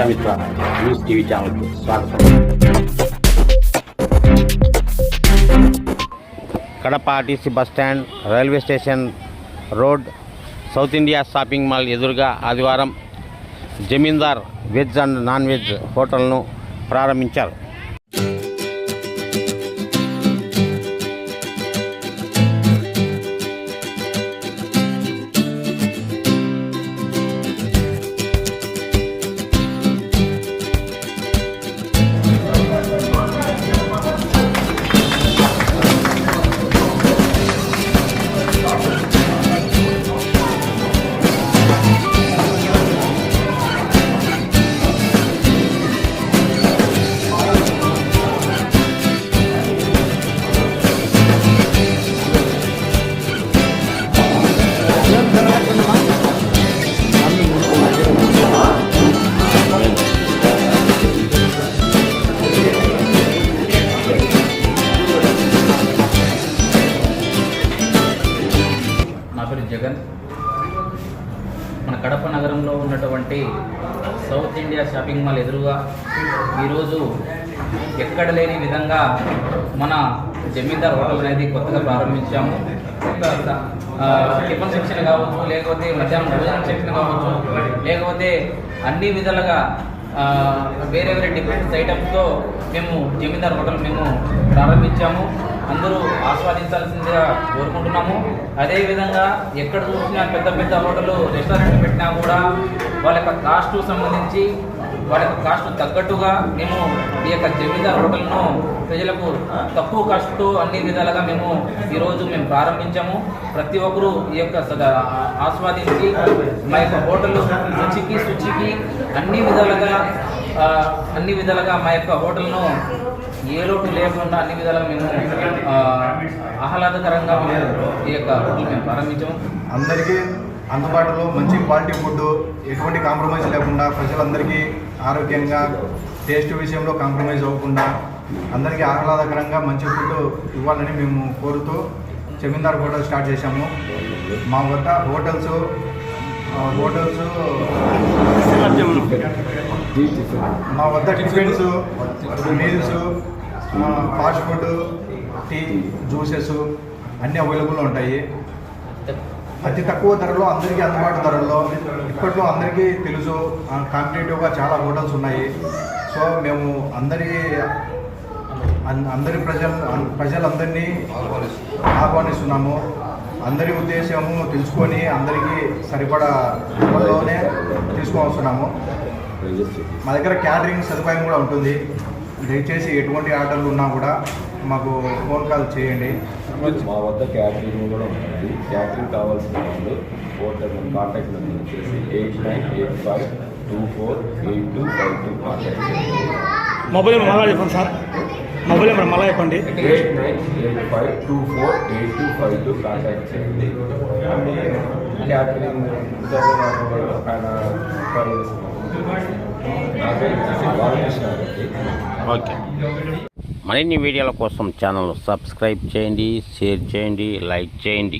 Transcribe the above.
Prajamitra news TV ఛానల్కు స్వాగతం. Kadapa RTC bus stand, railway station road, south India shopping mall ఎదురుగా ఆదివారం జమీందార్ వెజ్ అండ్ నాన్ వెజ్ హోటల్ను ప్రారంభించారు. నా పేరు జగన్. మన కడప నగరంలో ఉన్నటువంటి సౌత్ ఇండియా షాపింగ్ మాల్ ఎదురుగా ఈరోజు ఎక్కడ లేని విధంగా మన జమీందార్ హోటల్ అనేది కొత్తగా ప్రారంభించాము. టిఫిన్ సెక్షన్ కావచ్చు, లేకపోతే మధ్యాహ్నం భోజనం సెక్షన్ కావచ్చు, లేకపోతే అన్ని విధాలుగా వేరే వేరే డిఫరెంట్ ఐటమ్స్తో మేము జమీందార్ హోటల్ మేము ప్రారంభించాము. అందరూ ఆస్వాదించాల్సిందిగా కోరుకుంటున్నాము. అదేవిధంగా ఎక్కడ చూసినా పెద్ద పెద్ద హోటల్ రెస్టారెంట్ పెట్టినా కూడా వాళ్ళ యొక్క కాస్టు సంబంధించి వాళ్ళ యొక్క కాస్టు తగ్గట్టుగా మేము ఈ యొక్క జమీందార్ హోటల్ను ప్రజలకు తక్కువ కాస్ట్తో అన్ని విధాలుగా మేము ఈరోజు ప్రారంభించాము. ప్రతి ఒక్కరూ ఈ యొక్క ఆస్వాదించి మా యొక్క హోటల్ శుచికి అన్ని విధాలుగా మా యొక్క హోటల్ను ఏ లోటు లేకుండా అన్ని విధాలుగా మేము ఆహ్లాదకరంగా ఈ యొక్క హోటల్ మేము ప్రారంభించాము. అందరికీ అందుబాటులో మంచి క్వాలిటీ ఫుడ్, ఎటువంటి కాంప్రమైజ్ లేకుండా, ప్రజలందరికీ ఆరోగ్యంగా, టేస్ట్ విషయంలో కాంప్రమైజ్ అవ్వకుండా అందరికీ ఆహ్లాదకరంగా మంచి ఫుడ్ ఇవ్వాలని మేము కోరుతూ జమీందార్ హోటల్ స్టార్ట్ చేశాము. మా వద్ద హోటల్స్ మా వద్ద tiffins, meals, fast food, tea, juices అన్నీ అవైలబుల్ ఉంటాయి. అతి తక్కువ ధరలో, అందరికీ అందుబాటు ధరల్లో, ఇప్పట్లో అందరికీ తెలుసు కాంపిటేటివ్గా చాలా హోటల్స్ ఉన్నాయి. సో మేము అందరి ప్రజలందరినీ ఆహ్వానిస్తున్నాము. అందరి ఉద్దేశము తెలుసుకొని అందరికీ సరిపడా ధరలోనే తీసుకువస్తున్నాము. మా దగ్గర క్యాటరింగ్ సదుపాయం కూడా ఉంటుంది. దయచేసి ఎటువంటి ఆర్డర్లు ఉన్నా కూడా మాకు ఫోన్ కాల్ చేయండి. మా వద్ద క్యాటరింగ్ కూడా ఉంటుంది. క్యాటరింగ్ కావాల్సిన వాళ్ళు హోటల్ కాంటాక్ట్ నెంబర్ వచ్చేసి 8985248252 కాంటాక్ట్ చేయండి. మొబైల్ నెంబర్ మళ్ళీ చెప్పండి సార్. మొబైల్ నెంబర్ మళ్ళీ చెప్పండి. 8985248252 కాంటాక్ట్ చేయండి. Catering okay. మరిన్ని వీడియోల కోసం ఛానల్ సబ్స్క్రైబ్ చేయండి, షేర్ చేయండి, లైక్ చేయండి.